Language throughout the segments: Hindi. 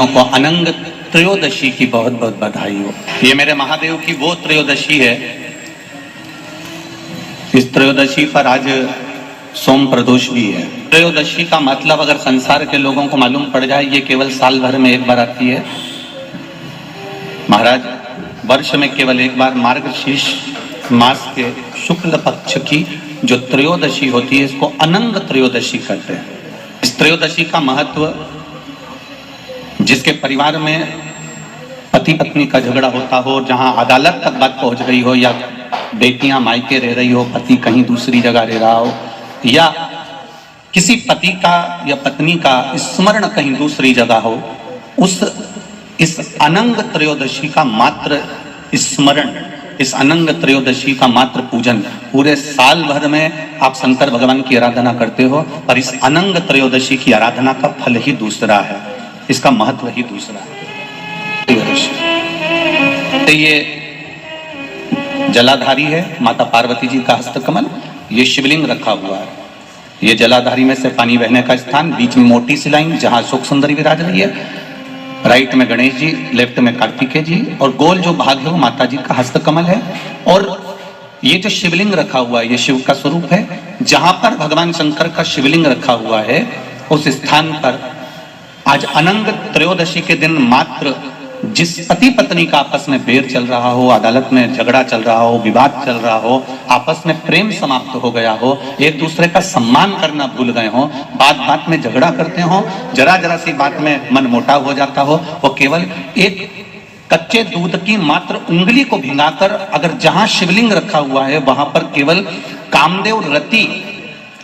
को अनंग त्रयोदशी की बहुत बहुत बधाई हो। ये मेरे महादेव की वो त्रयोदशी है। इस त्रयोदशी पर आज सोम प्रदोष भी है। त्रयोदशी का मतलब अगर संसार के लोगों को मालूम पड़ जाए, ये केवल साल भर में एक बार आती है महाराज। वर्ष में केवल एक बार मार्गशीर्ष मास के शुक्ल पक्ष की जो त्रयोदशी होती है, इसको अनंग त्रयोदशी कहते हैं। इस त्रयोदशी का महत्व, जिसके परिवार में पति पत्नी का झगड़ा होता हो, जहां अदालत तक बात पहुंच गई हो, या बेटियां मायके रह रही हो, पति कहीं दूसरी जगह रह रहा हो, या किसी पति का या पत्नी का स्मरण कहीं दूसरी जगह हो, इस अनंग त्रयोदशी का मात्र स्मरण, इस अनंग त्रयोदशी का मात्र पूजन, पूरे साल भर में आप शंकर भगवान की आराधना करते हो, पर इस अनंग त्रयोदशी की आराधना का फल ही दूसरा है, इसका महत्व ही दूसरा है। तो ये जलाधारी है माता पार्वती जी का हस्तकमल, ये शिवलिंग रखा हुआ है। ये जलाधारी में से पानी बहने का स्थान, बीच में मोटी सी लाइन जहां अशोक सुंदरी विराज रही है, राइट में गणेश जी, लेफ्ट में कार्तिकेय जी, और गोल जो भाग है वो माता जी का हस्तकमल है। और ये जो शिवलिंग रखा हुआ है, ये शिव का स्वरूप है। जहां पर भगवान शंकर का शिवलिंग रखा हुआ है, उस स्थान पर आज अनंग त्रयोदशी के दिन मात्र जिस पति पत्नी का आपस में बैर चल रहा हो, अदालत में झगड़ा चल रहा हो, विवाद चल रहा हो, आपस में प्रेम समाप्त हो गया हो, एक दूसरे का सम्मान करना भूल गए हो, बात बात में झगड़ा करते हो, जरा जरा सी बात में मन मोटाव हो जाता हो, वो केवल एक कच्चे दूध की मात्र उंगली को भिंगाकर, अगर जहां शिवलिंग रखा हुआ है वहां पर केवल कामदेव रति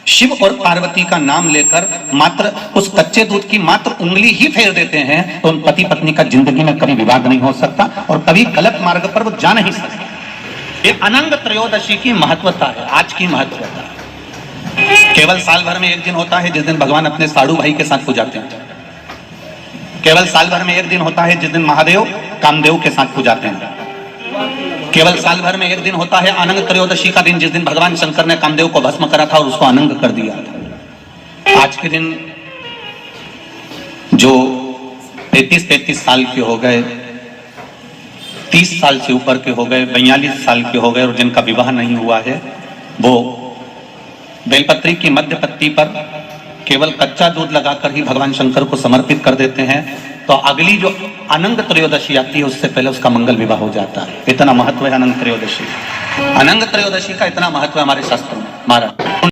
शिव और पार्वती का नाम लेकर मात्र उस कच्चे दूध की मात्र उंगली ही फेर देते हैं, तो उन पति पत्नी का जिंदगी में कभी विवाद नहीं हो सकता और कभी गलत मार्ग पर वो जा नहीं सकते। ये अनंग त्रयोदशी की महत्वता है, आज की महत्वता। केवल साल भर में एक दिन होता है जिस दिन भगवान अपने साड़ू भाई के साथ पूजाते हैं। केवल साल भर में एक दिन होता है जिस दिन महादेव कामदेव के साथ पूजाते हैं। केवल साल भर में एक दिन होता है अनंग त्रयोदशी का दिन, जिस दिन भगवान शंकर ने कामदेव को भस्म करा था और उसको अनंग कर दिया था। आज के दिन जो 33 साल के हो गए, 30 साल से ऊपर के हो गए, 42 साल के हो गए और जिनका विवाह नहीं हुआ है, वो बेलपत्री की मध्य पत्ती पर केवल कच्चा दूध लगाकर ही भगवान शंकर को समर्पित कर देते हैं, तो अगली जो अनंग त्रयोदशी आती है उससे पहले उसका मंगल विवाह हो जाता है। इतना महत्व है अनंग त्रयोदशी। अनंग त्रयोदशी का इतना महत्व है हमारे शास्त्रों में। महाराज